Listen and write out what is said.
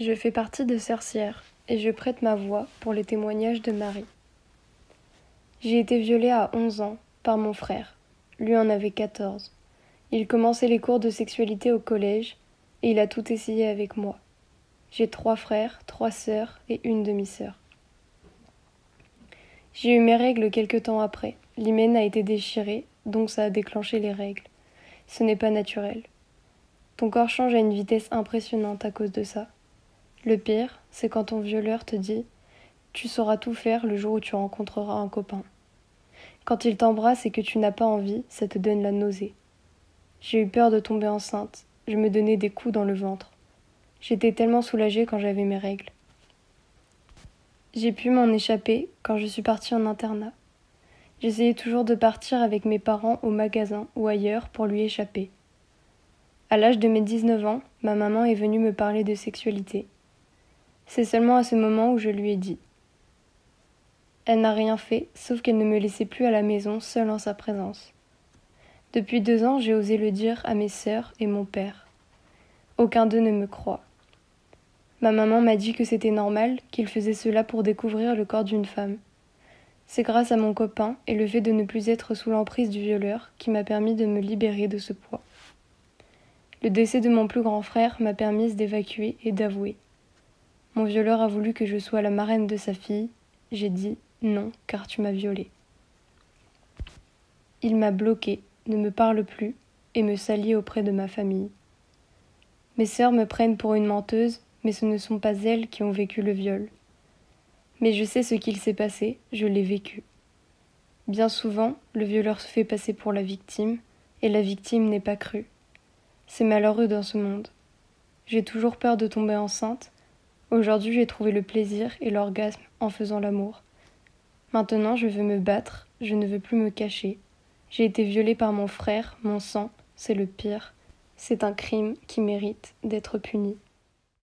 Je fais partie de Cercières et je prête ma voix pour les témoignages de Marie. J'ai été violée à 11 ans par mon frère. Lui en avait 14. Il commençait les cours de sexualité au collège et il a tout essayé avec moi. J'ai 3 frères, 3 sœurs et une demi-sœur. J'ai eu mes règles quelque temps après. L'hymen a été déchiré, donc ça a déclenché les règles. Ce n'est pas naturel. Ton corps change à une vitesse impressionnante à cause de ça. Le pire, c'est quand ton violeur te dit « Tu sauras tout faire le jour où tu rencontreras un copain ». Quand il t'embrasse et que tu n'as pas envie, ça te donne la nausée. J'ai eu peur de tomber enceinte. Je me donnais des coups dans le ventre. J'étais tellement soulagée quand j'avais mes règles. J'ai pu m'en échapper quand je suis partie en internat. J'essayais toujours de partir avec mes parents au magasin ou ailleurs pour lui échapper. À l'âge de mes 19 ans, ma maman est venue me parler de sexualité. C'est seulement à ce moment où je lui ai dit. Elle n'a rien fait, sauf qu'elle ne me laissait plus à la maison, seule en sa présence. Depuis 2 ans, j'ai osé le dire à mes sœurs et mon père. Aucun d'eux ne me croit. Ma maman m'a dit que c'était normal, qu'il faisait cela pour découvrir le corps d'une femme. C'est grâce à mon copain et le fait de ne plus être sous l'emprise du violeur qui m'a permis de me libérer de ce poids. Le décès de mon plus grand frère m'a permis d'évacuer et d'avouer. Mon violeur a voulu que je sois la marraine de sa fille. J'ai dit non, car tu m'as violée. Il m'a bloquée, ne me parle plus et me salit auprès de ma famille. Mes sœurs me prennent pour une menteuse, mais ce ne sont pas elles qui ont vécu le viol. Mais je sais ce qu'il s'est passé, je l'ai vécu. Bien souvent, le violeur se fait passer pour la victime, et la victime n'est pas crue. C'est malheureux dans ce monde. J'ai toujours peur de tomber enceinte. Aujourd'hui, j'ai trouvé le plaisir et l'orgasme en faisant l'amour. Maintenant, je veux me battre, je ne veux plus me cacher. J'ai été violée par mon frère, mon sang, c'est le pire. C'est un crime qui mérite d'être puni.